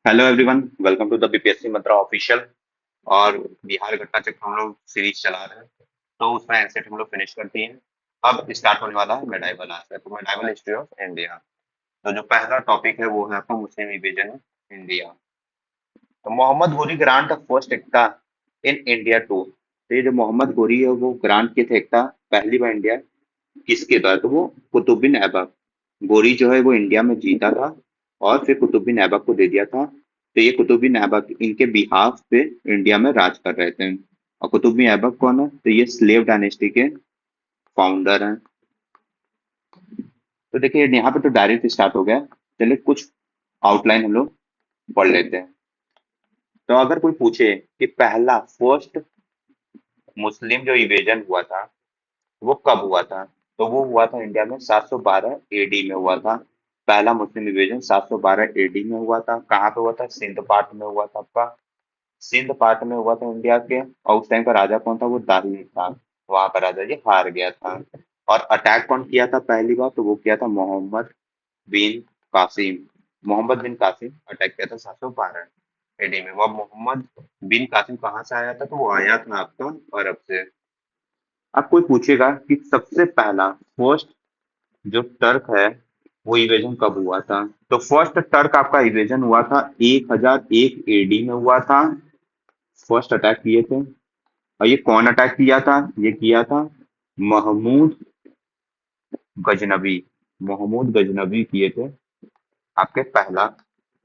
Hello everyone, welcome to the BPSC Mantra official. और बिहार घटना चक्र हम लोग सीरीज चला रहे हैं, तो उसमें एनसेट हम लोग फिनिश कर दिए हैं। अब स्टार्ट होने वाला है मेडाइवल आंसर, तो मेडाइवल हिस्ट्री ऑफ इंडिया। तो जो पहला टॉपिक है वो है आपका मुस्लिम इन्वेजन ऑफ इंडिया। तो Mohammad Ghori grant the first iqta in India to. तो ये जो मोहम्मद घोरी है वो ग्रांट किए थे एकता पहली बार इंडिया किसके द्वारा, तो वो कुतुब बिन ऐबक। गोरी जो है वो इंडिया में जीता था और फिर कुतुब बिन ऐबक को दे दिया था। तो ये कुतुब बिन ऐबक इनके बिहाफ पे इंडिया में राज कर रहे थे। और कुतुब बिन ऐबक कौन है, तो ये स्लेव डायनेस्टी के फाउंडर हैं। तो देखिए यहाँ पे तो डायरेक्ट स्टार्ट हो गया। चलिए कुछ आउटलाइन हम लोग पढ़ लेते हैं। तो अगर कोई पूछे कि पहला फर्स्ट मुस्लिम जो इन्वेजन हुआ था वो कब हुआ था, तो वो हुआ था इंडिया में 712 एडी में हुआ था। पहला मुस्लिम इन्वेजन 712 एडी में हुआ था। कहाँ पे हुआ था, सिंध पार्ट में हुआ था आपका। सिंध पार्ट में हुआ था इंडिया के। और उस टाइम का राजा कौन था, वो दाहिर था। वहां पर राजा जी हार गया था। और अटैक कौन किया था पहली बार, तो वो किया था मोहम्मद बिन कासिम। मोहम्मद बिन कासिम अटैक किया था 712 एडी में। वह मोहम्मद बिन कासिम कहाँ से आया था, तो वो आया था आपका अरब से। अब कोई पूछेगा कि सबसे पहला फर्स्ट जो टर्क है वो इन्वेजन कब हुआ था, तो फर्स्ट टर्क आपका इन्वेजन हुआ था 1001 एडी में हुआ था। फर्स्ट अटैक किए थे। और ये कौन अटैक किया था, ये किया था महमूद गजनबी। महमूद गजनबी किए थे। आपके पहला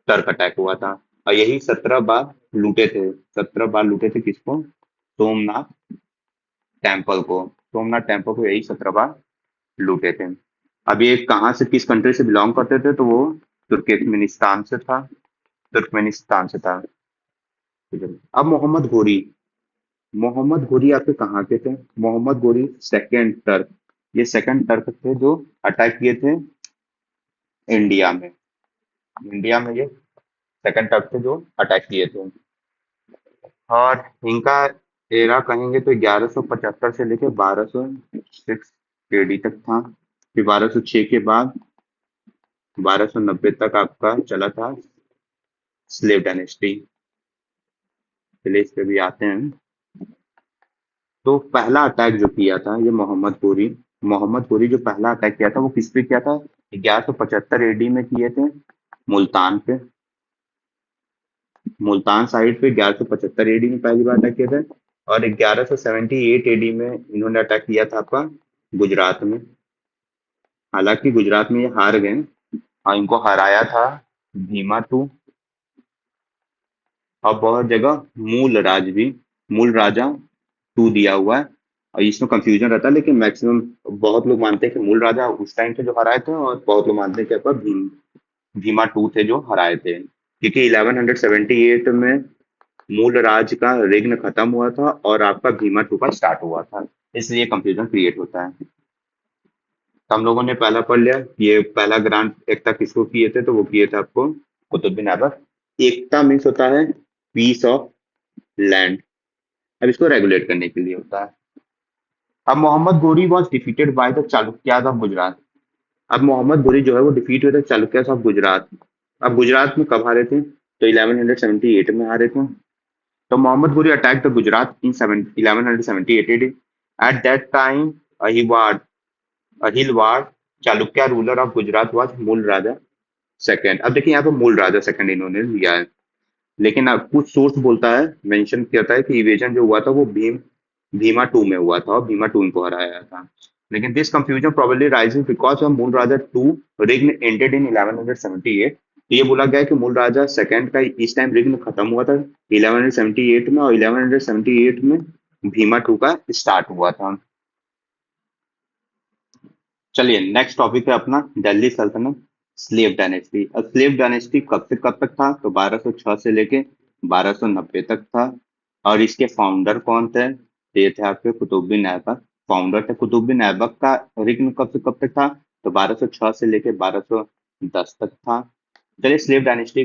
टर्क अटैक हुआ था। और यही 17 बार लूटे थे। 17 बार लूटे थे किसको, सोमनाथ टेम्पल को। सोमनाथ टेम्पल को यही 17 बार लूटे थे। अब ये कहाँ से, किस कंट्री से बिलोंग करते थे, तो वो तुर्कमेनिस्तान से था। तुर्कमेनिस्तान से था। ठीक है। अब मोहम्मद घोरी। मोहम्मद घोरी आपके कहाँ के थे, मोहम्मद घोरी सेकेंड टर्क। ये सेकंड टर्क थे जो अटैक किए थे इंडिया में। इंडिया में ये सेकंड टर्क थे जो अटैक किए थे। और इनका एरा कहेंगे तो 1175 से लेके 1206 एडी तक था। फिर 1206 के बाद 1290 तक आपका चला था स्लेव डायनेस्टी। चलिए इस पे भी आते हैं। तो पहला अटैक जो किया था ये मोहम्मद गोरी जो पहला अटैक किया था वो किस पे किया था, 1175 एडी में किए थे मुल्तान पे। मुल्तान साइड पे 1175 एडी में पहली बार अटैक किया था। और 1178 एडी में इन्होंने अटैक किया था आपका गुजरात में। हालांकि गुजरात में ये हार गए और इनको हराया था भीमा टू। और बहुत जगह मूल राज भी, मूल राजा टू दिया हुआ है। और इसमें कंफ्यूजन रहता है, लेकिन मैक्सिमम बहुत लोग मानते हैं कि मूल राजा उस टाइम पे जो हराए थे, और बहुत लोग मानते हैं कि आपका भीमा टू थे जो हराए थे। क्योंकि 1178 में मूल राज का रिग्न खत्म हुआ था और आपका भीमा टू का स्टार्ट हुआ था। इसलिए कंफ्यूजन क्रिएट होता है। तो हम लोगों ने पहला पढ़ लिया कि ये पहला ग्रांट एकता किसको किए थे, तो वो किए थे आपको कुतुब बिन ऐबक। एकता मीन्स होता है पीस ऑफ लैंड। अब इसको रेगुलेट करने के लिए होता है। अब Mohammad Ghori was defeated by the Chalukyas of Gujarat. अब मोहम्मद गोरी जो है वो डिफीट हुए थे चालुक्याज ऑफ गुजरात। अब गुजरात में कब हारे थे, तो 1178 में हारे थे। तो Mohammad Ghori attack the Gujarat in 1178 AD। At that time अहिवाड़ Anhilwad Chalukya ruler of Gujarat was Mool Raja second. अब देखिए यहाँ पे मूल राजा सेकंड इन्होंने लिया है। लेकिन अब कुछ सोर्स बोलता है, मेंशन करता है कि इवेजन जो हुआ था वो भीमा टू में हुआ था और भीमा टू इनको हराया था। लेकिन this confusion probably rising because of मूल राजा टू रिग्न एंडेड इन 1178। तो ये बोला गया है कि मूल राजा सेकंड का इस टाइम रिग्न खत्म हुआ था 1178 में, और 1178 में भीमा टू का स्टार्ट हुआ था। चलिए नेक्स्ट टॉपिक है अपना दिल्ली सल्तनत स्लेव डायनेस्टी। और स्लेव डायनेस्टी कब से कब तक था, तो 1206 से लेके 1290 तक था। और इसके फाउंडर कौन थे, तो ये थे आपके कुतुब ऐबक। फाउंडर थे कुतुब ऐबक का। रिग्न कब से कब तक था, तो 1206 से लेके 1210 तक था। चलिए स्लेव डायनेस्टी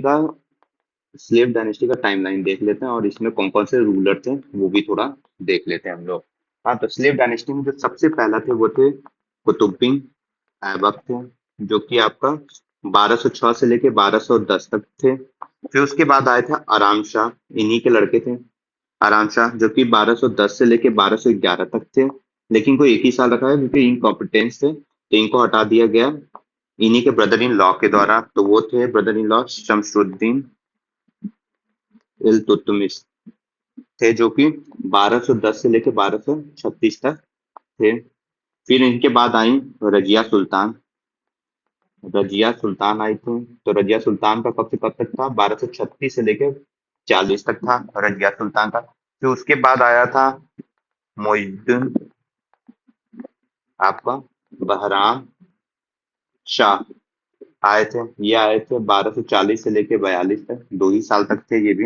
का टाइमलाइन देख लेते हैं, और इसमें कौन कौन से रूलर थे वो भी थोड़ा देख लेते हैं हम लोग। हाँ, तो स्लेव डायनेस्टी में जो सबसे पहला थे वो थे कुतुब ऐबक थे, जो कि आपका 1206 से लेके 1210 तक थे। फिर उसके बाद आए थे आराम शाह, इन्हीं के लड़के थे। आराम शाह जो कि 1210 से लेके 1211 तक थे, लेकिन को एक ही साल रखा है क्योंकि इनकॉम्पिटेंस थे, तो इनको हटा दिया गया इन्हीं के ब्रदर इन लॉ के द्वारा। तो वो थे brother in law Shamsuddin Iltutmish, थे जो कि 1210 से लेके 1236 तक थे। फिर इनके बाद आई रजिया सुल्तान। रजिया सुल्तान आई थी, तो रजिया सुल्तान का कब से कब तक था? 1236 से लेके 40 तक था रजिया सुल्तान का। फिर उसके बाद आया था मोइजुद्दीन, आपका बहराम शाह आए थे। ये आए थे 1240 से लेके 42 तक, 2 ही साल तक थे ये भी।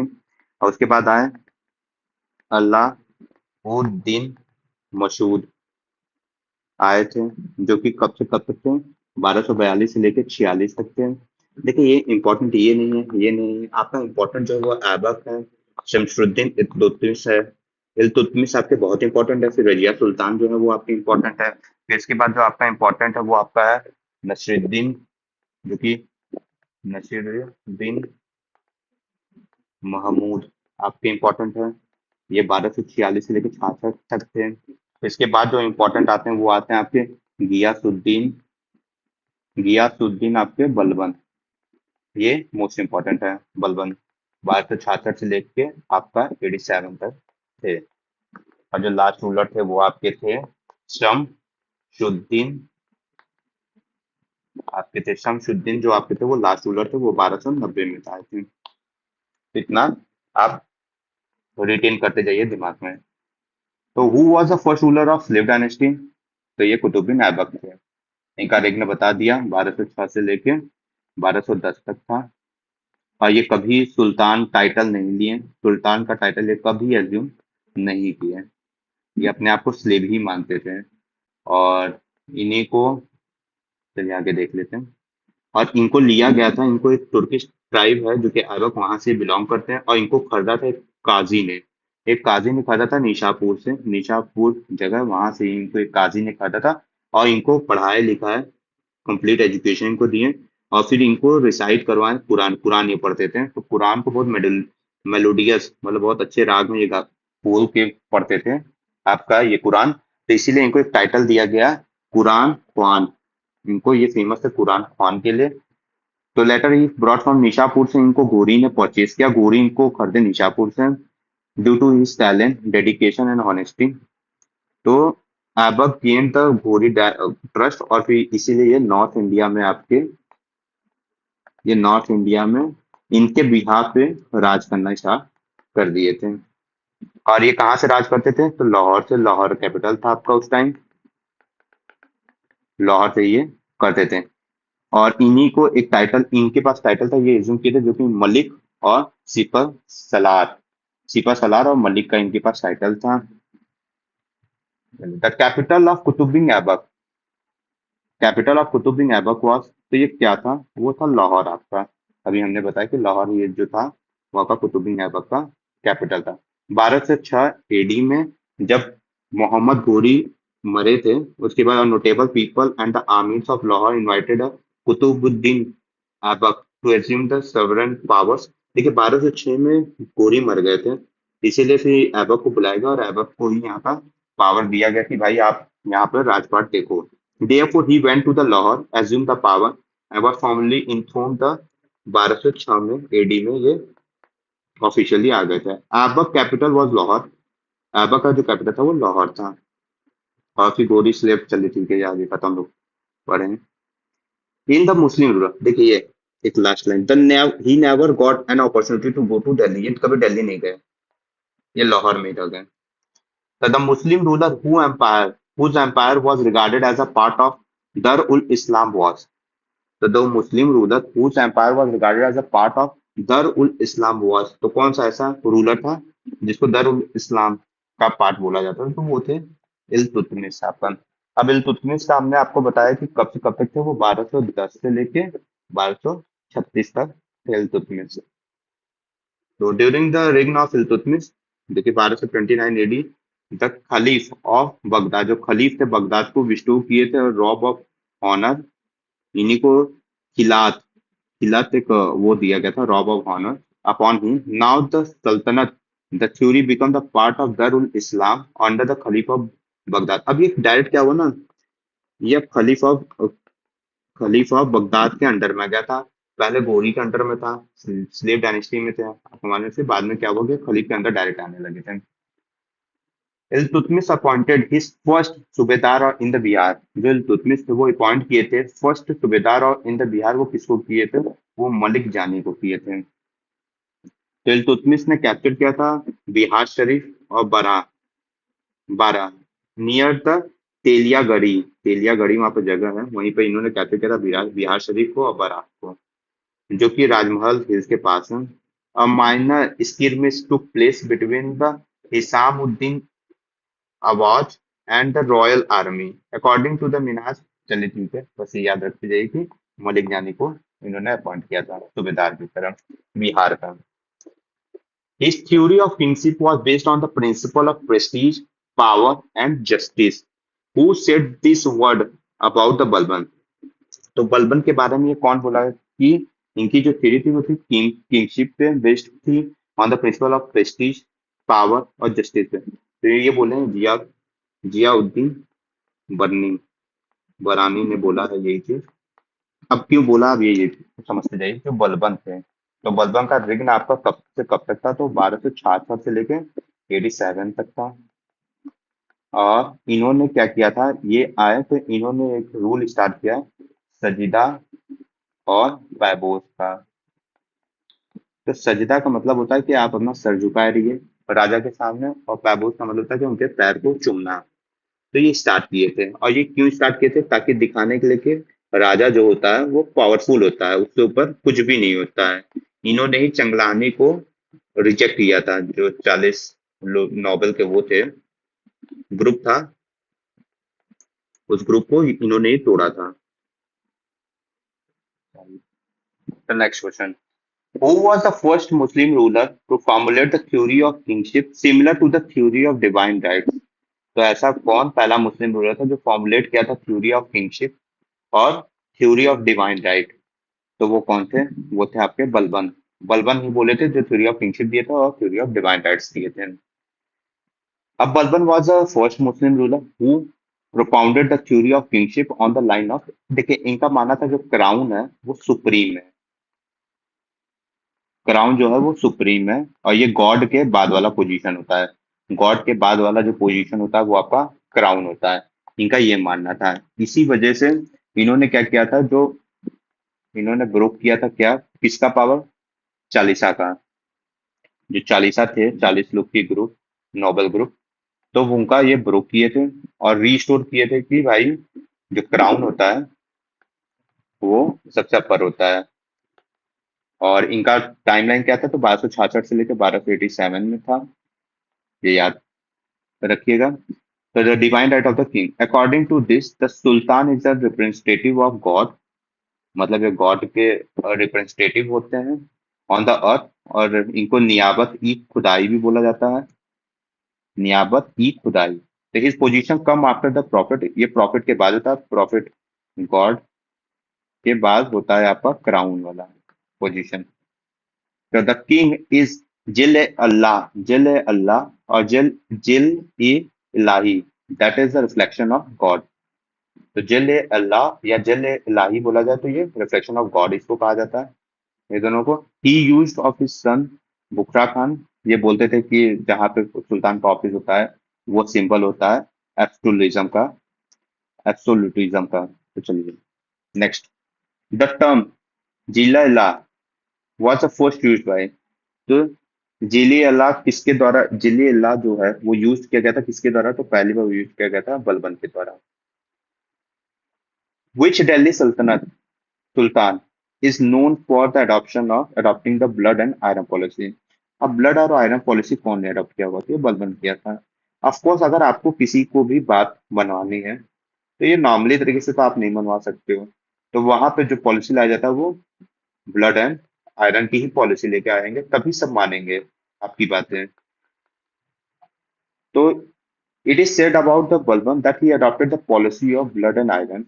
और उसके बाद आए अलाउद्दीन मसूद आए थे, जो कि कब से कब तक थे? 1242 से लेके 46 तक थे। देखिए ये इंपॉर्टेंट ये नहीं है, ये नहीं है आपका। इंपॉर्टेंट जो है वो ऐबक है, शमसुद्दीन इल्तुतमिश है। इल्तुतमिश आपके बहुत इंपॉर्टेंट है। फिर रजिया सुल्तान जो है वो आपकी इंपॉर्टेंट है। फिर इसके बाद जो आपका इंपॉर्टेंट है वो आपका है नसरुद्दीन, जो कि नसीरुद्दीन महमूद आपके इम्पोर्टेंट है। ये 1246 से लेकर 66 तक थे। इसके बाद जो इम्पोर्टेंट आते हैं वो आते हैं आपके गियासुद्दीन। गियासुद्दीन आपके बलबन, ये मोस्ट इम्पोर्टेंट है। बलबन 1266 से लेके आपका 87 तक थे। और जो लास्ट रूलर थे वो आपके थे शमशुद्दीन। आपके थे शमशुद्दीन, जो आपके थे वो लास्ट रूलर थे, वो 1290 में आए थे। इतना आप रिटेन करते जाइए दिमाग में। तो who was the first ruler of slave dynasty? तो ये कुतुबुद्दीन ऐबक थे। इनका रेगन ने बता दिया, 1206 से लेके 1210 तक था। और ये कभी सुल्तान टाइटल नहीं लिए, सुल्तान का टाइटल ये कभी एज्यूम नहीं किए। ये अपने आप को स्लेव ही मानते थे। और इन्हीं को, चलिए आगे देख लेते हैं। और इनको लिया गया था, इनको एक तुर्किश ट्राइब है जो कि अरब वहां से बिलोंग करते हैं, और इनको खरीदा था एक काजी ने। एक काजी ने खरीदा था निशापुर से, निशापुर जगह, वहां से इनको एक काजी ने खरीदा था। और इनको पढ़ाया लिखाया, कंप्लीट एजुकेशन इनको दिए। और फिर इनको रिसाइट करवाएं कुरान। कुरान ये पढ़ते थे, तो कुरान को बहुत मेलोडियस, मतलब बहुत अच्छे राग में ये बोल के पढ़ते थे आपका ये कुरान। तो इसीलिए इनको एक टाइटल दिया गया, कुरान ख्वान। इनको ये फेमस है कुरान ख्वान के लिए। तो लेटर ही ब्रॉट फ्रॉम निशापुर से इनको गोरी ने परचेज किया। गोरी इनको खरीदे निशापुर से, due to his talent, dedication and honesty. तो Aibak gain the Ghori trust, और फिर इसीलिए ये नॉर्थ इंडिया में आपके, ये नॉर्थ इंडिया में इनके बिहार पे राज करना स्टार्ट कर दिए थे। और ये कहाँ से राज करते थे? तो लाहौर से। लाहौर कैपिटल था आपका उस टाइम, लाहौर से ये करते थे। और इन्हीं को एक टाइटल, इनके पास टाइटल था, ये एज्यूम किए थे, जो कि मलिक और सिपह सलार। सिपह सलार और मलिक का इनके पास टाइटल था। The capital of Qutbuddin Aibak, capital of Qutbuddin Aibak was, तो ये क्या था? वो था लाहौर आपका। अभी हमने बताया कि लाहौर ये जो था वहाँ का कुतुबुद्दीन ऐबक का कैपिटल था। 1206 एडी में जब मोहम्मद घोरी मरे थे, उसके बाद notable people and the armies of Lahore invited Qutbuddin Aibak to assume the sovereign powers. देखिए 1206 में घोरी मर गए थे, इसीलिए फिर ऐबक को बुलाया गया और ऐबक को ही यहाँ का पावर दिया गया कि भाई आप यहाँ पर राजपाट देखो। Therefore, he went to the Lahore, assumed the power, and was formally enthroned the 1206 में एडी में ये ऑफिशियली आ गए थे। ऐबक कैपिटल वाज लाहौर, ऐबक का जो कैपिटल था वो लाहौर था। और फिर गोरी स्लेब, चलिए ठीक है, ये आगे खत्म लोग पढ़ेंगे। इन द मुस्लिम रूलर, देखिए ये एक last line, the he never got an opportunity to go to Delhi, ये कभी दिल्ली नहीं गए, ये लाहौर में ही रह गए। The Muslim ruler whose empire was regarded as a part of Dar ul Islam was. तो दो Muslim ruler whose empire was regarded as a part of dar ul Islam was, तो कौन सा ऐसा रूलर था जिसको दर उल इस्लाम का पार्ट बोला जाता है? तो वो थे इल्तुतमिश आपका। अब इल्तुतमिश का हमने आपको बताया कि कब से कब तक थे वो, 1210 से लेके 1236 तक थे इल्तुतमिश। तो during the reign of Iltutmish, देखिए 1229 AD, the khalif of Baghdad, जो खलीफ थे बगदाद को विष्टू किए थे और रॉब ऑफ ऑनर, इन्हीं को खिलात, खिलात एक वो दिया गया था, robe of honour. upon whom now the Sultanate, the theory become the part of Darul Islam under the Khalifa of Baghdad. अब ये डायरेक्ट क्या हुआ ना, ये अब खलीफा बगदाद के अंडर में आ गया था। पहले गोरी के अंडर में था, स्लेव डायनेस्टी में थे हमारे से, बाद में क्या हुआ कि खलीफ के अंदर डायरेक्ट आने लगे थे। इल्तुतमिश अपॉइंटेड हिज फर्स्ट सूबेदार और इन द बिहार, जो इल्तुतमिश थे वो अपॉइंट किए थे फर्स्ट सूबेदार और इन द बिहार, वो किसको किए थे, वो मलिक जानी को किए थे। तो इल्तुतमिश ने कैप्चर किया था बिहार शरीफ और बारा नियर द तेलियागढ़ी वहां पर जगह है, वहीं पे इन्होंने कैप्चर किया था बिहार शरीफ को और बारात को, जो कि राजमहल हिल्स के पास है। A minor skirmish took place between the Hisamuddin Iwaz and the royal army according to the Minhaj. चलिए ठीक है, बस ये याद रखी जाए कि मलिक जानी को इन्होंने अपॉइंट किया था सूबेदार की तरह बिहार का। His theory of kingship was based on the principle of prestige, power, and justice. Who said this word about the Balban? तो बलबन के बारे में ये कौन बोला है कि इनकी जो थ्योरी थी वो थी किंगशिप पे बेस्ड थी, on the principle of Prestige, power और जस्टिस पे। तो ये बोले हैं जियाउद्दीन बरनी बरानी ने बोला है यही चीज। अब क्यों बोला, अब ये समझते जाइए। जो बलबन थे, तो बलबन का रिग्न आपका कब से कब तक था, तो 1266 से लेके 87 तक था। और इन्होंने क्या किया था, ये आए तो इन्होंने एक रूल स्टार्ट किया सजीदा और पैबोस का। तो सजदा का मतलब होता है कि आप अपना सर झुकाए रहिए राजा के सामने, और पैबोस का मतलब होता है कि उनके पैर को चूमना। तो ये स्टार्ट किए थे, और ये क्यों स्टार्ट किए थे, ताकि दिखाने के लिए कि राजा जो होता है वो पावरफुल होता है, उसके ऊपर कुछ भी नहीं होता है। इन्होंने ही चंगलानी को रिजेक्ट किया था, जो 40 लोग नोबेल के वो थे, ग्रुप था, उस ग्रुप को इन्होंने ही तोड़ा था। Next question, who was the first Muslim ruler to formulate the theory of kingship similar to the theory of divine rights? तो ऐसा कौन पहला मुस्लिम रूलर था जो फॉर्मुलेट किया था थ्योरी ऑफ किंगशिप और थ्योरी ऑफ डिवाइन राइट? तो वो कौन थे, वो थे आपके बलबन। बलबन ही बोले थे जो थ्योरी ऑफ किंगशिप दिए थे और थ्योरी ऑफ डिवाइन राइट्स दिए थे। अब Balban was the first Muslim ruler who propounded the theory of kingship on the line of, देखिए इनका मानना था जो क्राउन है वो सुप्रीम है, क्राउन जो है वो सुप्रीम है, और ये गॉड के बाद वाला पोजीशन होता है। गॉड के बाद वाला जो पोजीशन होता है वो आपका क्राउन होता है, इनका ये मानना था। इसी वजह से इन्होंने क्या किया था, जो इन्होंने ग्रुप किया था क्या, किसका पावर, चालीसा का। जो चालीसा थे 40 लोग की ग्रुप, नोबल ग्रुप, तो उनका ये ग्रुप किए थे और रीस्टोर किए थे कि भाई जो क्राउन होता है वो सबसे अपर होता है। और इनका टाइमलाइन क्या था, तो 1266 से लेकर 1287 में था, ये याद रखिएगा। तो the divine right of the king, according to this the sultan is the representative of God, मतलब ये गॉड के रिप्रेजेंटेटिव होते हैं ऑन द अर्थ, और इनको नियाबत ई खुदाई भी बोला जाता है, नियाबत ई खुदाई। तो his position come after the profit, ये प्रॉफिट के बाद होता है, प्रॉफिट गॉड के बाद होता है आपका क्राउन वाला पोजीशन। तो द किंग इज जिल अल्लाह और जिल ए इलाही, that is the reflection of God. तो जिल अल्लाह या जिल इलाही बोला जाए तो ये रिफ्लेक्शन ऑफ गॉड इसको कहा जाता है, ये दोनों को। He use of his son Bughra Khan, ये बोलते थे कि जहाँ पे सुल्तान का ऑफिस होता है वो सिंबल होता है एब्सोल्यूटिज्म का, एब्सोल्यूटिज्म का। तो चलिए नेक्स्ट, द टर्म जिला इलाह was the first used by, तो जिली अल्लाह किसके द्वारा, जिली अल्लाह जो है वो यूज किया गया था किसके द्वारा, तो पहली बार यूज किया गया था बलबन के द्वारा। Which Delhi sultanate sultan is known for the adopting the blood and iron policy. अब ब्लड और आयरन पॉलिसी कौन ने अडॉप्ट किया हुआ, तो ये बलबन किया था। ऑफकोर्स अगर आपको किसी को भी बात बनवानी है तो ये नॉर्मली तरीके से तो आप नहीं मनवा सकते हो, तो वहां पे जो पॉलिसी लाया जाता है वो ब्लड एंड आयरन की ही पॉलिसी लेके आएंगे, तभी सब मानेंगे आपकी बातें। तो it is said about the Balban that he adopted the policy of blood and iron.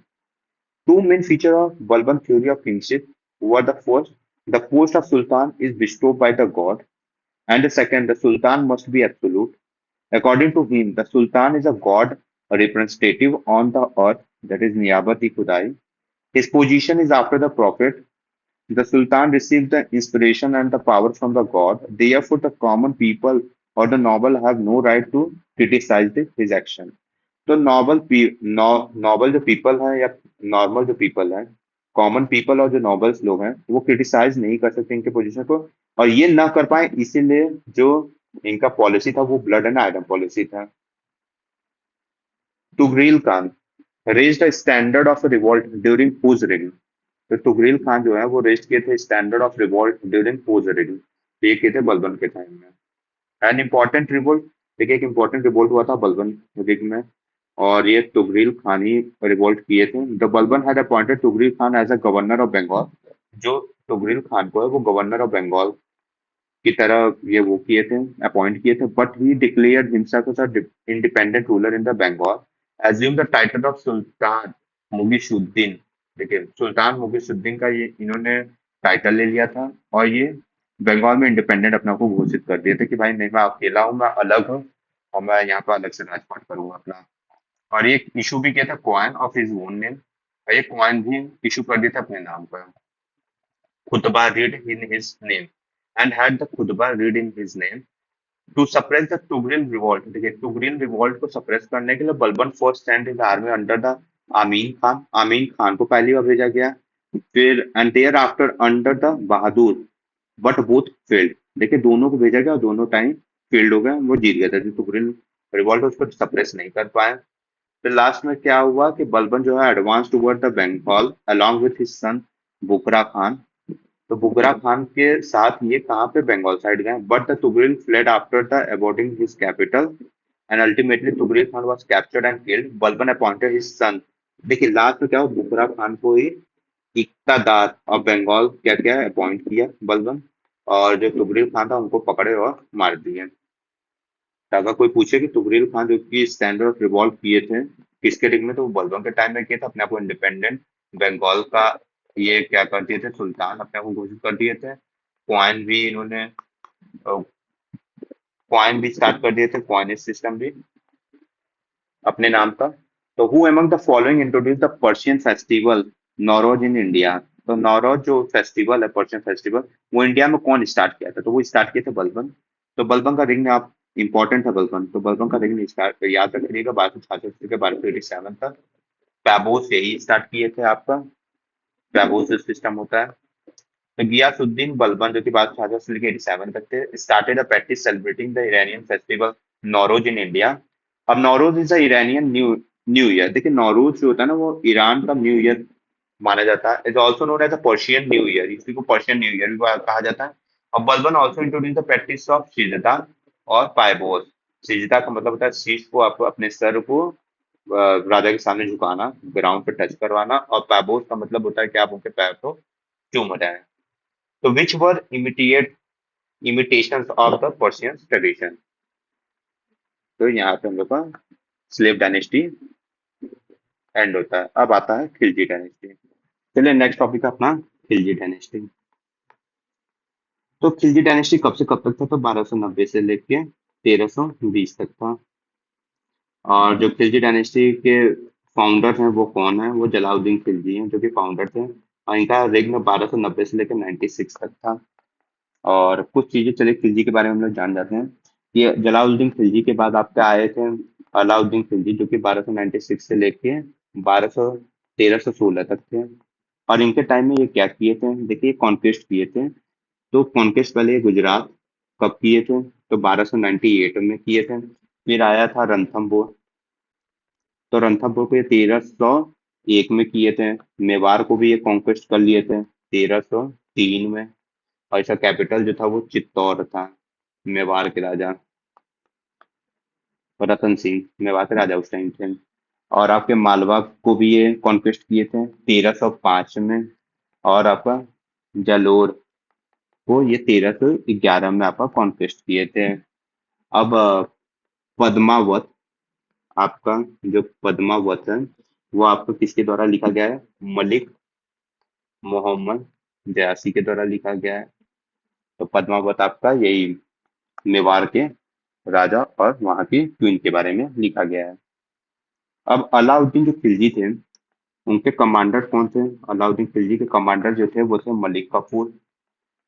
Two main features of Balban theory of kingship were the first. The post of Sultan is bestowed by the god. And the second, the Sultan must be absolute. According to him, the Sultan is a god, a representative on the earth, that is Niyabati Khudai. His position is after the Prophet. The Sultan received the inspiration and the power from the god. Therefore, the common people or the noble have no right to criticize his action. तो noble जो people है या normal जो people है, common people और जो nobles लोग हैं वो क्रिटिसाइज नहीं कर सकते इनके पोजीशन को, और ये ना कर पाए इसीलिए जो इनका पॉलिसी था वो ब्लड एंड आयरन पॉलिसी था। Tughril Khan raised a standard of revolt during whose reign? तो तुगरील खान जो है वो रेस्ट किए थे standard of revolt during whose reign? तो ये किए थे बलबन के टाइम में। एन इम्पोर्टेंट रिवोल्ट, देखिए एक इम्पोर्टेंट रिवोल्ट हुआ था बलबन रिग में, और ये तुगरील खान ही रिवोल्ट किए थे। The Balban had appointed Tughril Khan as a governor of Bengal. जो तुगरील खान को है वो गवर्नर ऑफ बंगाल की तरह ये वो किए थे, अपॉइंट किए थे, but he declared himself as a independent ruler in the Bengal, assume the title of sultan Mughisuddin. देखिए सुल्तान मुगीशुद्दीन का ये इन्होंने टाइटल ले लिया था, और ये बंगाल में इंडिपेंडेंट अपना को घोषित कर दिए थे कि भाई नहीं मैं अकेला हूँ, मैं अलग हूँ, और मैं यहाँ पर अलग से राजपाट करूंगा अपना। और ये इशू भी किया था coin of his own name, और ये कॉइन भी इशू कर दिया था अपने नाम पर, खुतबा read in his name, and had the खुतबा read in his name to suppress the Tughril revolt. देखिए टुगरिल रिवॉल्ट को सप्रेस करने के लिए Balban first sent his army under the Amin Khan को पहली बार भेजा गया, फिर and thereafter under the Bahadur, but both failed. देखिए दोनों को भेजा गया और दोनों टाइम फेल्ड हो गए, वो जीत गए थे, जो टुगरिल रिवॉल्ट उसको सप्रेस नहीं कर पाए। फिर लास्ट में क्या हुआ कि बलबन जो है advance toward the Bengal along with his son Bughra Khan. तो बुगरा खान के साथ ये कहाँ पे बंगाल साइड गए, but the Tughril fled after the abandoning his capital, and ultimately Tughril Khan was captured and killed. Balban appointed his son. देखिए लास्ट में क्या हुआ, बुगरा खान को ही इक्तादार ऑफ बंगाल क्या क्या अपॉइंट किया बलबन, और जो तुगरिल खान था उनको पकड़े और मार दिए। तो अगर कोई पूछे कि तुगरिल खान जो कि स्टैंडर्ड ऑफ रिवॉल्ट किए थे किसके रिग में, तो वो बलबन के टाइम में किए थे, अपने आप को इंडिपेंडेंट बंगाल का ये क्या कर दिए थे, सुल्तान अपने आप को घोषित कर दिए थे। क्वाइन भी इन्होंने क्वाइन भी स्टार्ट कर दिए थे, क्वाइनेज सिस्टम भी अपने नाम का। तो who among the following introduce the Persian festival Nauroz in India? तो नौरोज जो फेस्टिवल है पर्शियन फेस्टिवल, वो इंडिया में कौन स्टार्ट किया था? तो वो स्टार्ट किए थे बलबन। तो बलबन का रिंग आप इंपॉर्टेंट है बलबन, तो बलबन का रिंग स्टार्ट याद रखिएगा 1266 से 1287 तक। पैबोस यही स्टार्ट किए थे आपका, पैबोस सिस्टम होता है। तो गियासुद्दीन बलबन जो कि 1266 से लेकर 87 तक थे, started a practice celebrating the Iranian festival Nauroz in India. अब Nauroz is the Iranian new new year. देखिए नौरोज जो होता है ना वो ईरान का न्यू ईयर माना जाता है, is also known as a Persian new year, इसी को पर्शियन न्यू ईयर भी कहा जाता है। और Balban also introduce the practice of सिजदा और पाइबोस। सिजदा का मतलब होता है शीश को आप अपने सर को राजा के सामने झुकाना, ग्राउंड पे टच करवाना, और पाइबोस का मतलब होता है कि आप उनके पैर को चूम रहे हैं। तो which were imitations of the Persian tradition? तो यहाँ पे हम लोग का स्लेव डायनेस्टी एंड होता है। अब आता है खिलजी डायनेस्टी। चलिए नेक्स्ट टॉपिक है अपना खिलजी डायनेस्टी। तो खिलजी डायनेस्टी कब से कब तक था? तो 1290 से लेके 1320 तक था। और जो खिलजी डायनेस्टी के फाउंडर हैं वो कौन है? वो जलालुद्दीन खिलजी हैं जो कि फाउंडर थे, और इनका रेग्न 1290 से लेकर 96 तक था। और कुछ चीजें चले खिलजी के बारे में हम लोग जान जाते हैं कि जलालुद्दीन खिलजी के बाद आपके आए थे अलाउद्दीन खिलजी जो कि 1296 से लेके 1316 तक थे। और इनके टाइम में ये क्या किए थे? देखिए कॉन्क्वेस्ट किए थे। तो कॉन्क्वेस्ट पहले ये गुजरात कब किए थे? तो 1298 में किए थे। फिर आया था रणथंभोर, तो रणथंभोर को ये 1301 में किए थे। मेवाड़ को भी ये कॉन्क्वेस्ट कर लिए थे 1303 में, और इसका कैपिटल जो था वो चित्तौड़ था। मेवाड़ के राजा रतन सिंह मेवाड़ के राजा उस टाइम थे। और आपके मालवा को भी ये कॉन्क्वेस्ट किए थे 1305 में। और आपका जालोर को ये 1311 में आपका कॉन्क्वेस्ट किए थे। अब पद्मावत, आपका जो पद्मावत है वो आपको किसके द्वारा लिखा गया है? मलिक मोहम्मद जयासी के द्वारा लिखा गया है। तो पद्मावत आपका यही मेवाड़ के राजा और वहां की क्वीन के बारे में लिखा गया है। अब अलाउद्दीन जो खिलजी थे उनके कमांडर कौन थे? अलाउद्दीन खिलजी के कमांडर जो थे वो थे मलिक काफूर।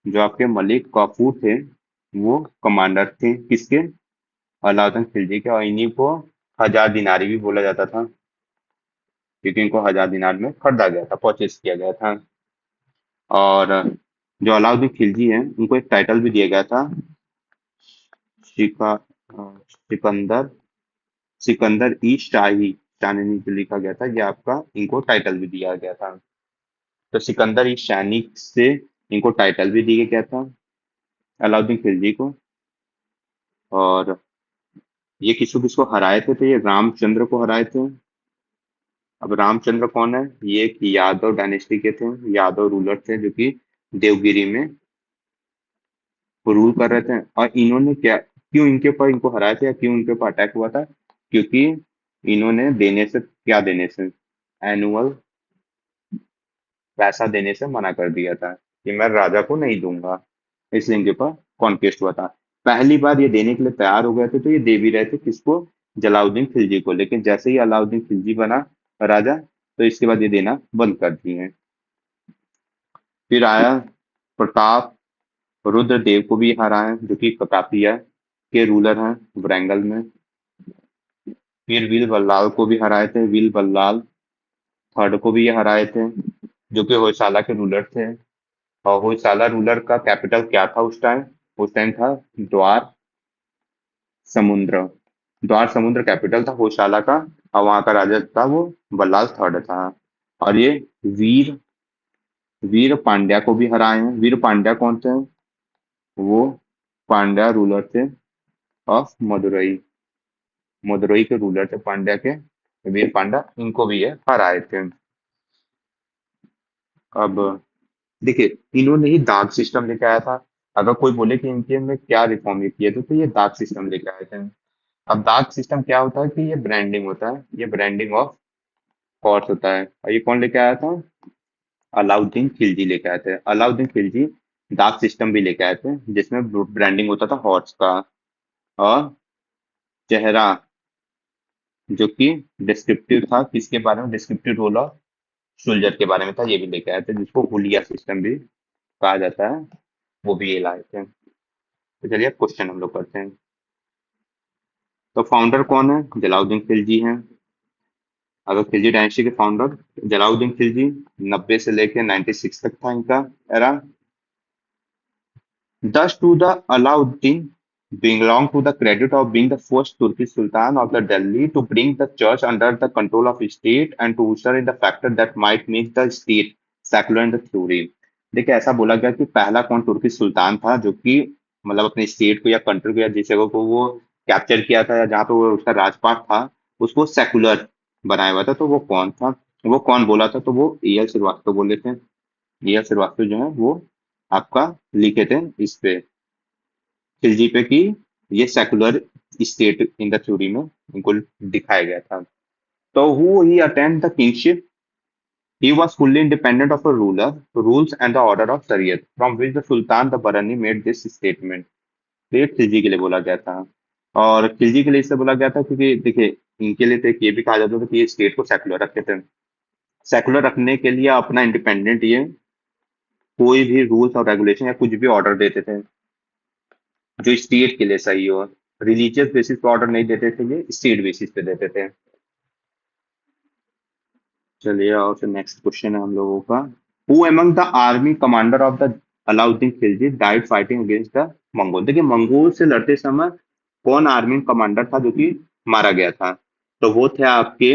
जो आपके मलिक काफूर थे वो कमांडर थे किसके? अलाउद्दीन खिलजी के। और इन्हीं को हजार दिनारी भी बोला जाता था, क्योंकि इनको हजार दिनार में खरीदा गया था, परचेज किया गया था। और जो अलाउद्दीन खिलजी हैं उनको एक टाइटल भी दिया गया था, सिकंदर सिकंदर ई शाही। शाही जो लिखा गया था, ये आपका इनको टाइटल भी दिया गया था। तो सिकंदर ई शाही से इनको टाइटल भी दिया गया था अलाउद्दीन खिलजी को। और ये किसको किसको हराए थे? तो ये रामचंद्र को हराए थे। अब रामचंद्र कौन है? ये एक यादव डायनेस्टी के थे, यादव रूलर थे जो कि देवगिरी में रूल कर रहे थे। और इन्होंने क्या, क्यों इनके ऊपर इनको हराया था या क्यों इनके ऊपर अटैक हुआ था? क्योंकि इन्होंने देने से, क्या देने से, एनुअल पैसा देने से मना कर दिया था कि मैं राजा को नहीं दूंगा, इसलिए इनके ऊपर कॉन्क्वेस्ट हुआ था। पहली बार ये देने के लिए तैयार हो गए थे तो ये दे भी रहे थे किसको? जलाउद्दीन खिलजी को। लेकिन जैसे ही अलाउद्दीन खिलजी बना राजा तो इसके बाद ये देना बंद कर दिए। फिर आया प्रताप रुद्रदेव को भी हराए, जो कि ककातिया के रूलर हैं वरंगल में। फिर वीर बल्लाल को भी हराए थे, वीर बल्लाल थर्ड को भी ये हराए थे, जो कि होयसाला के रूलर थे। और होयसाला रूलर का कैपिटल क्या था उस टाइम? उस टाइम था द्वार समुद्र। द्वार समुद्र कैपिटल था होयसाला का। और वहां का राजा था वो बल्लाल थर्ड था। और ये वीर वीर पांड्या को भी हराए हैं। वीर पांड्या कौन थे? वो पांड्या रूलर थे ऑफ मदुरई। मदुरई के रूलर थे पांड्या के, वीर पांड्या, इनको भी ये हराए थे। अब देखिए, इन्होंने ही दाग सिस्टम लेके आया था। अगर कोई बोले कि इनके में क्या रिफॉर्म ये किए थे, तो ये दाग सिस्टम लेके आए थे। अब दाग सिस्टम क्या होता है कि ये ब्रांडिंग होता है, ये ब्रांडिंग ऑफ हॉर्स होता है। और ये कौन लेके आया था? अलाउद्दीन खिलजी लेके आए थे। अलाउद्दीन खिलजी दाग सिस्टम भी लेके आए थे, जिसमें ब्रांडिंग होता था हॉर्स का। और चेहरा, जो कि डिस्क्रिप्टिव था, किसके बारे में? डिस्क्रिप्टिव रोल ऑफ सोल्जर के बारे में था, ये भी लेके आए थे, जिसको हुलिया सिस्टम भी कहा जाता है, वो भी ये लाए थे। तो चलिए अब क्वेश्चन हम लोग करते हैं। तो फाउंडर कौन है? जलाउद्दीन खिलजी हैं। अगर खिलजी डायनेस्टी के फाउंडर जलाउद्दीन खिलजी, 90 से लेके 96 तक था इनका era. Thus, to the Alauddin belong to the credit of being the first Turkish Sultan of the Delhi to bring the church under the control of state and to usher in the factor that might make the state secular in the theory। देखिए, ऐसा बोला गया कि पहला कौन तुर्की सुल्तान था जो कि मतलब अपने स्टेट को या कंट्री को या जिस जगह को वो कैप्चर किया था या जहाँ पे वो उसका राजपाट था उसको सेकुलर बनाया हुआ था। तो वो कौन था? वो कौन बोला था? तो वो E.L. श्रीवास्तव बोले थे। E.L. श्रीवास्तव जो है वो आपका लिखे थे इस पे, खिलजी पे, कि ये secular state in the theory में इनको दिखाया गया था। तो who he attend the kingship, he was fully independent of a ruler, rules and the order of Shariat, from which the Sultan the Barani made this statement। तो ये खिलजी के लिए बोला गया था। और खिलजी के लिए इससे बोला गया था क्योंकि देखिए, इनके लिए तो एक ये भी कहा जाता था कि ये स्टेट को सेकुलर रखते थे। सेकुलर रखने के लिए अपना इंडिपेंडेंट ये कोई भी रूल्स और रेगुलेशन या कुछ भी ऑर्डर देते थे जो स्टेट के लिए सही हो। रिलीजियस बेसिस पे ऑर्डर नहीं देते थे, ये स्टेट बेसिस पे देते थे। चलिए, और फिर नेक्स्ट क्वेश्चन है हम लोगों का। Who among the army commander of the Alauddin Khilji died fighting against the Mongol? देखिए, मंगोल से लड़ते समय कौन आर्मी कमांडर था जो कि मारा गया था? तो वो थे आपके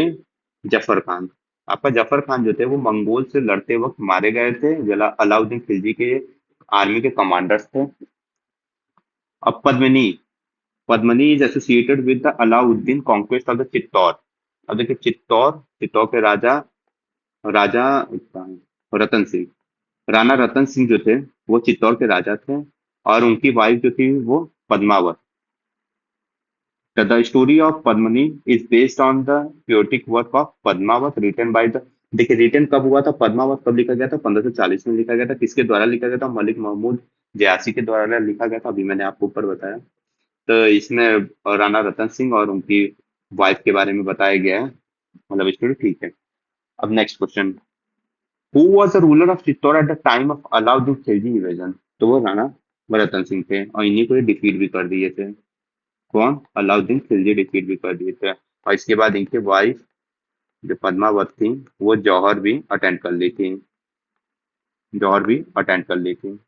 जफर खान। आपका जफर खान जो थे वो मंगोल से लड़ते वक्त मारे गए थे, जला अलाउद्दीन खिलजी के आर्मी के कमांडर्स थे। अब Padmini, Padmani is associated with the Alauddin conquest of the Chittor. अब देखिए, चित्तौर, चित्तौर के राजा, राजा रतन सिंह, राणा रतन सिंह जो थे वो चित्तौर के राजा थे। और उनकी वाइफ जो थी वो Padmaavat. The story of Padmani is based on the poetic work of Padmavat written by the देखिए रिटन कब हुआ था, पद्मावत कब लिखा गया था, 1540 में लिखा गया था। किसके द्वारा लिखा गया था, मलिक महमूद जयासी के द्वारा लिखा गया था, अभी मैंने आपको ऊपर बताया। तो इसमें राणा रतन सिंह और उनकी वाइफ के बारे में बताया गया है। मतलब स्टोरी ठीक है। अब next question, who was the ruler of Chittor eight the time of Alauddin Khilji invasion. तो वो राणा रतन सिंह थे और इन्हीं को डिफीट भी कर दिए थे। कौन, अलाउद्दीन खिलजी डिफीट भी कर दिए थे। और इसके बाद इनके वाइफ जो पद्मावत थी वो जौहर भी अटेंड कर ली थी, जौहर भी अटेंड कर ली थी।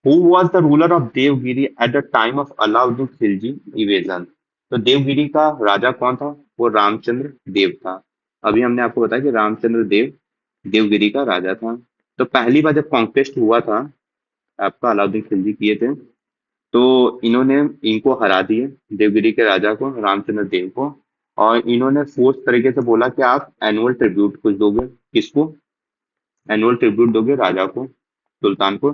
Who was the ruler of Devagiri at the time of Alauddin Khilji invasion. तो देवगिरी का राजा कौन था, वो रामचंद्र देव था। अभी हमने आपको बताया कि रामचंद्र देव देवगिरी का राजा था। तो पहली बार जब कॉन्क्वेस्ट हुआ था आपका, अलाउद्दीन खिलजी किए थे, तो इन्होंने इनको हरा दिए, देवगिरी के राजा को, रामचंद्र देव को। और इन्होंने फोर्स तरीके से बोला कि आप एनुअल ट्रिब्यूट कुछ दोगे, किसको, एनुअल ट्रिब्यूट दोगे राजा को, सुल्तान को।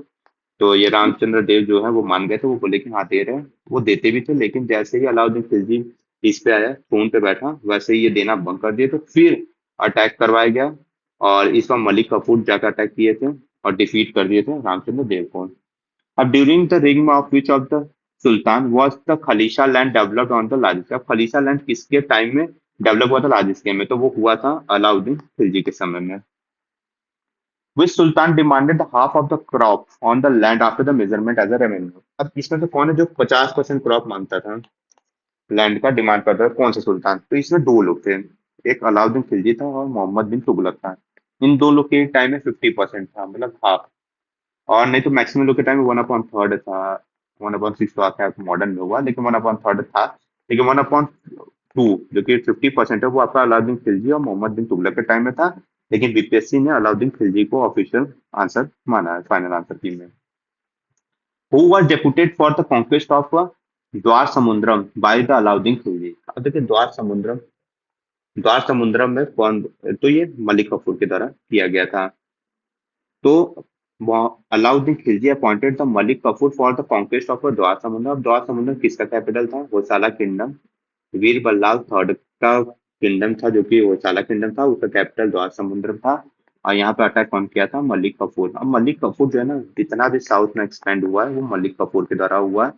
तो ये रामचंद्र देव जो है वो मान गए थे, वो बोले कि हाँ दे रहे हैं, वो देते भी थे। लेकिन जैसे ही अलाउद्दीन खिलजी इस पे आया, थ्रोन पे बैठा, वैसे ही ये देना बंद कर दिए। तो फिर अटैक करवाया गया और इस बार मलिक कफूर जाकर अटैक किए थे और डिफीट कर दिए थे रामचंद्र देव को। अब during the reign of which of the sultan was the khalisa land developed on the large. अब खलीसा लैंड किसके टाइम में डेवलप हुआ था लार्ज स्केल में, तो वो हुआ था अलाउद्दीन खिलजी के समय में। Which sultan demanded half of the crop on the land after the measurement as a revenue। अब इसमें से कौन है जो 50% क्रॉप मांगता था, लैंड का डिमांड करता था, कौन सा सुल्तान। तो इसमें दो लोग थे, एक अलाउद्दीन खिलजी था और मोहम्मद बिन तुगलक था। इन दो लोग के टाइम में 50% था, मतलब हाफ। और नहीं तो मैक्सिमम लोग के टाइम में 1/3 था। 1/6 तो आके मॉडर्न में हुआ, लेकिन 1/3 था। लेकिन 1/2 जो कि 50% है, वो आपका अलाउद्दीन खिलजी और मोहम्मद बिन तुगलक के टाइम में था। लेकिन बीपीएससी ने अलाउद्दीन खिलजी को ऑफिशियल आंसर माना है, फाइनल आंसर की में। Who was deputed for the conquest of Dwar Samudram by the Alauddin Khilji. अब देखिए द्वार समुद्रम, द्वार समुद्रम में कौन, तो ये मलिक कफूर के द्वारा किया गया था। तो Alauddin Khilji appointed the Malik Kafur for the conquest of द्वार समुद्र। अब द्वार समुद्र किसका कैपिटल था, होसाला किंगडम। वीर बल्लाल थर्ड का किंगडम था, जो कि होसाला किंगडम था, उसका कैपिटल द्वार समुद्र था। और यहाँ पे अटैक कौन किया था, मलिक कफूर। अब मलिक कफूर जो है ना, जितना भी साउथ में एक्सपेंड हुआ है वो मलिक कफूर के द्वारा हुआ है।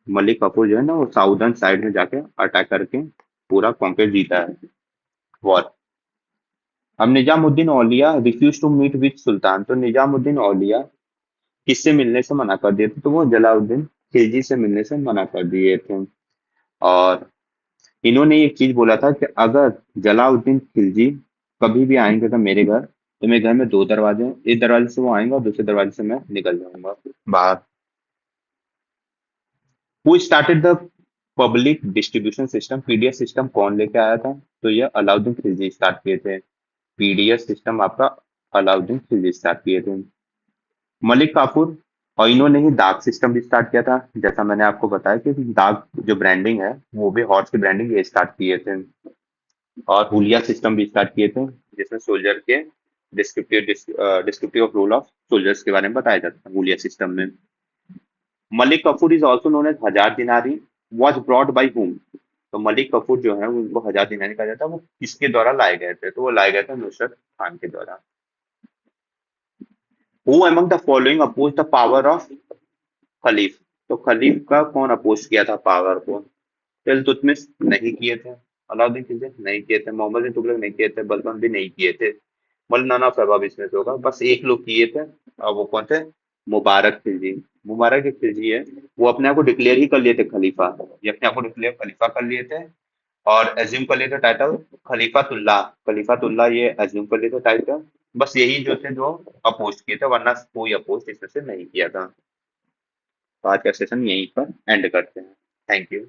मलिक कफूर जो है ना वो साउदर्न साइड में जाके अटैक करके पूरा कॉन्क्वेस्ट जीता है, वॉर। अब निजामुद्दीन औलिया रिफ्यूज टू मीट विद सुल्तान। तो निजामुद्दीन औलिया किससे मिलने से मना कर दिए थे, तो वो जलाउद्दीन खिलजी से मिलने से मना कर दिए थे। और इन्होंने एक चीज बोला था कि अगर जलाउद्दीन खिलजी कभी भी आएंगे तो मेरे घर, तो मेरे घर में दो दरवाजे हैं, एक दरवाजे से वो आएंगे और दूसरे दरवाजे से मैं निकल जाऊंगा बाहर। वो started the public distribution system, PDS system कौन लेके आया था, तो ये अलाउद्दीन खिलजी स्टार्ट किए थे। पीडीएस सिस्टम आपका अलाउद्दीन खिलजी स्टार्ट किए थे। मलिक काफूर और इन्होंने ही दाग सिस्टम भी स्टार्ट किया था। जैसा मैंने आपको बताया कि दाग जो ब्रांडिंग है वो भी हॉर्स की ब्रांडिंग ये स्टार्ट किए थे। और हुलिया सिस्टम भी स्टार्ट किए थे, जिसमें सोल्जर के descriptive of role of soldiers के बारे में बताया जाता है हुलिया सिस्टम में। Malik Kafur is also known as Hazar Dinari, was brought by whom। तो मलिक कफूर जो है उनको हजार दिनारी कहा जाता है, वो किसके द्वारा लाए गए थे, तो वो लाए गए थे नुसरत खान के द्वारा। Who among the following opposed the power of खलीफ। तो खलीफ का कौन अपोज किया था पावर को, तो इल्तुतमिश नहीं किए थे, अलाउद्दीन खिलजी नहीं किए थे, मोहम्मद बिन तुगलक नहीं किए थे, बलबन भी नहीं किए थे। मतलब नन ऑफ अबव इसमें से होगा, बस एक लोग किए थे। और वो कौन थे, मुबारक खिलजी। मुबारक जो खिलजी है वो अपने आप को डिक्लेयर ही कर लिए थे खलीफा, ये अपने आप को डिक्लेयर खलीफा कर लिए थे। और एज्यूम कर लिए थे टाइटल खलीफातुल्लाह, खलीफातुल्लाह ये एज्यूम कर लिए थे टाइटल। बस यही जो थे जो अपोज किए थे, वरना कोई अपोज इसमें से नहीं किया था। तो आज का सेशन यहीं पर एंड करते हैं। Thank you.